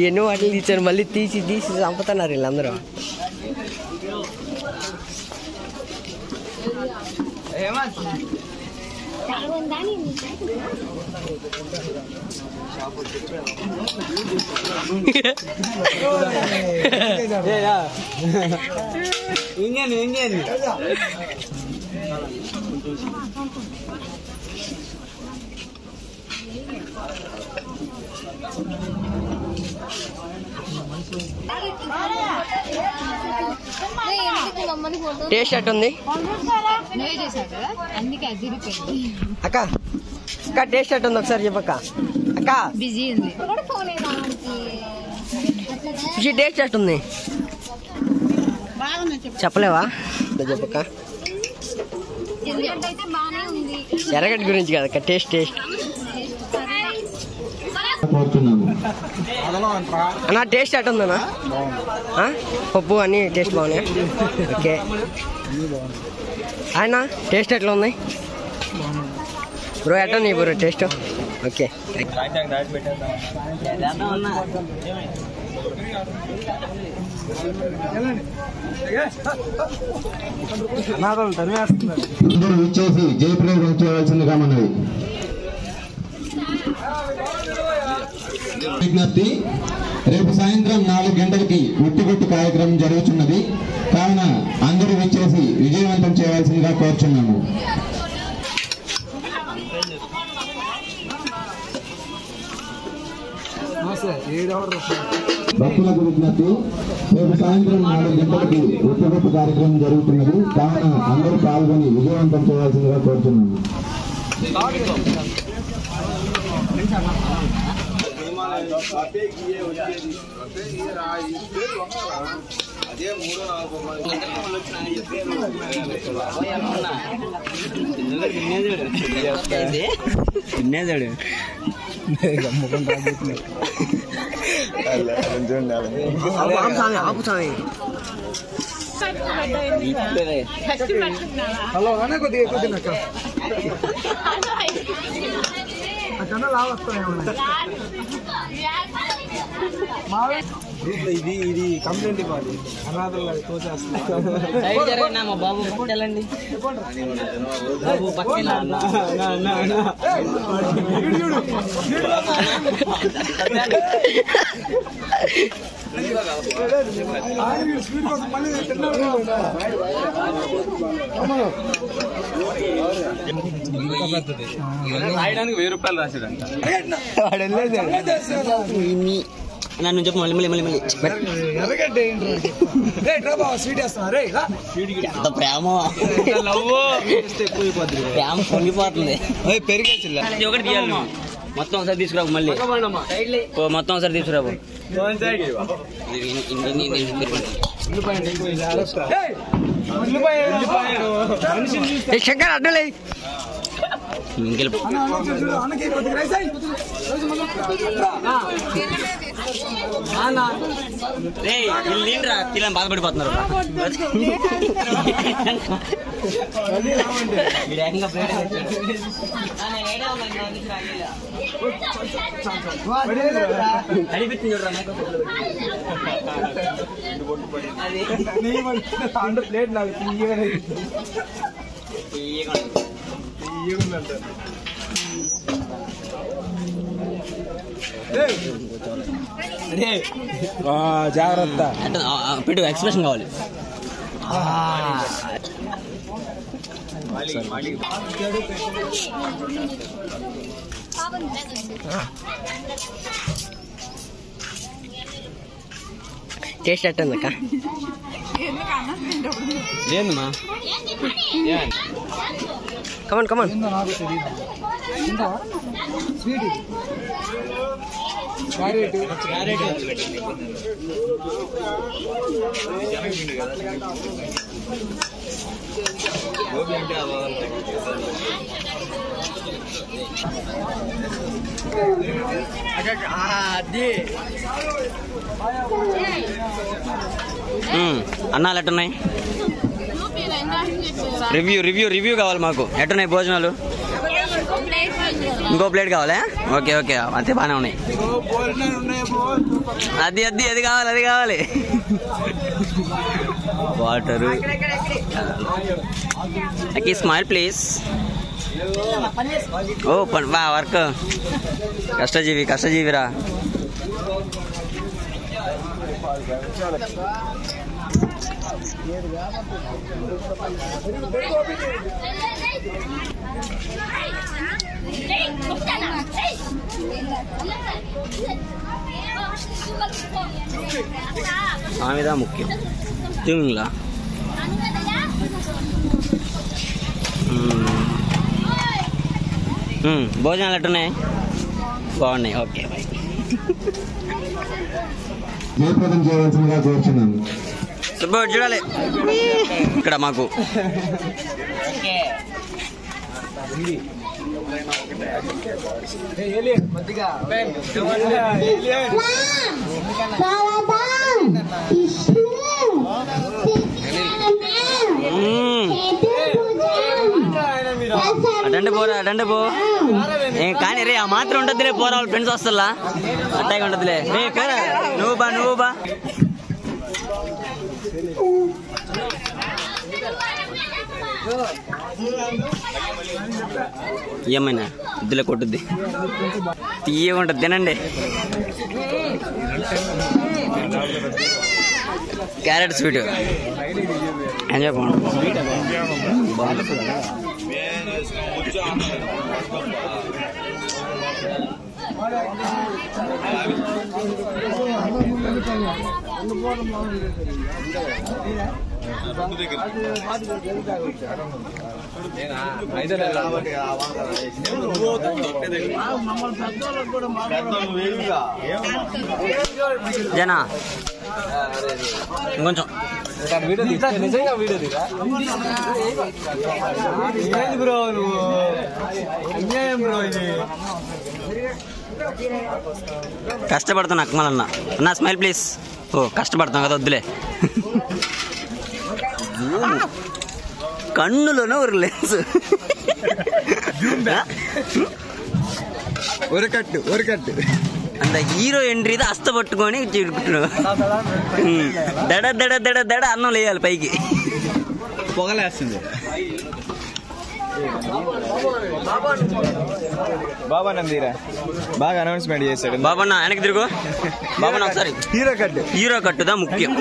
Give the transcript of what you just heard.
ఎన్నో వాటిని తీసారు, మళ్ళీ తీసి చంపుతున్నారు వీళ్ళందరూ. టేస్ట్ ఎట్టుంది అక్క? అక్క టేస్ట్ ఎట్టుంది ఒకసారి చెప్పక్క. అక్క బిజీ ఉంది. టేస్ట్ ఎట్టుంది చెప్పలేవా? చెప్పక్క. ఎర్రగడ్డ గురించి కాదక్క, టేస్ట్ అన్నా. టేస్ట్ ఎట్టుందన్నా? పప్పు అన్ని టేస్ట్ బాగున్నాయి. ఓకే ఆయన టేస్ట్ ఎట్లా ఉంది బ్రో? ఎట్టుంది బ్రో టేస్ట్? ఓకే ఇచ్చేసి జయప్రదం చేయవలసిందిగా మనవి. విజ్ఞప్తి, రేపు సాయంత్రం 4 గంటలకి ఉట్టిగొట్టు కార్యక్రమం జరుగుతున్నది కావున అందరూ విచ్చేసి విజయవంతం చేయవలసిందిగా కోరుచున్నాము. భక్తులకు విజ్ఞప్తి, రేపు సాయంత్రం 4 గంటలకి ఉట్టిగొట్టు కార్యక్రమం జరుగుతున్నది కావున అందరూ పాల్గొని విజయవంతం చేయవలసిందిగా కోరుచున్నాము. హలో అనే కొద్దిగా అక్కడ లావు వస్తాయి. ఇది కంప్లైంట్ ఇవ్వాలి. అనాథలు తోచేస్తున్నా బాబు పట్టెళ్ళండి. బాబు రాయడానికి 1000 రూపాయలు రాశాడంట. నన్ను చెప్పు మళ్ళీ ఎంత ప్రేమ పొంగిపోతుంది. ఒకటి తీయాలి మొత్తం ఒకసారి తీసుకురావు. మళ్ళీ మొత్తం ఒకసారి తీసుకురావు. శంకర్ అడ్డలే బాధపడిపోతున్నారు. ప్లేట్ నాకు జాగ్రత్త పెట్టు, ఎక్స్ప్రెషన్ కావాలి. టేస్ట్ ఎట్టుంది అక్క? ఏందమ్మా కమాన్ స్వీట్ అన్నాలు ఎట్టున్నాయి? రివ్యూ కావాలి మాకు. ఎట్టున్నాయి భోజనాలు? ఇంకో ప్లేట్ కావాలా? ఓకే ఓకే అంతే బాగానే ఉన్నాయి. అది అది అది కావాలి, అది కావాలి. వాటరు. Smile please. ఓ బా వర్క్. కష్టజీవిరా. ఆమెదా ముఖ్యం. తింగ్లా భోజనాలు ఎట్టున్నాయి? బాగున్నాయి. Okay bye. జయప్రదం చేయవలసిందిగా కోరుచున్నాను. సుబ్బు చూడాలి ఇక్కడ మాకు. అటంటే పో కానీ రే ఆ మాత్రం ఉంటదిలే. పోరా వాళ్ళ ఫ్రెండ్స్ వస్తలా అట్టాగే ఉంటదిలే. రే పోరా, నువ్వు బా. ఏమైనా ఇద్దులే కొట్టుద్ది. తీయగా ఉంటుంది, తినండి. క్యారెట్ స్వీట్ ఎంజాయ్ జనా ఇంకొంచెం నిజంగా వీడియో దిగా బ్రో. నువ్వు అన్యాయం బ్రో. ఇది కష్టపడుతున్నా అక్మలన్న. నా స్మైల్ ప్లీజ్. ఓ కష్టపడుతున్నాం కదా, వద్దులే. కన్నులోనే ఒక లెన్స్. ఒరకట్టు అంత హీరో ఎంట్రీ అస్త పట్టుకొని దడ దడ దడ దడ అన్నం లేయాలి పైకి. పొగలేస్తుంది. బాబా తీరా బాగా అనౌన్స్మెంట్ చేశాడు. బాబన్న వెనక్కి తిరుగు. బాబన్న ఒకసారి. హీరో కట్టుదా ముఖ్యం.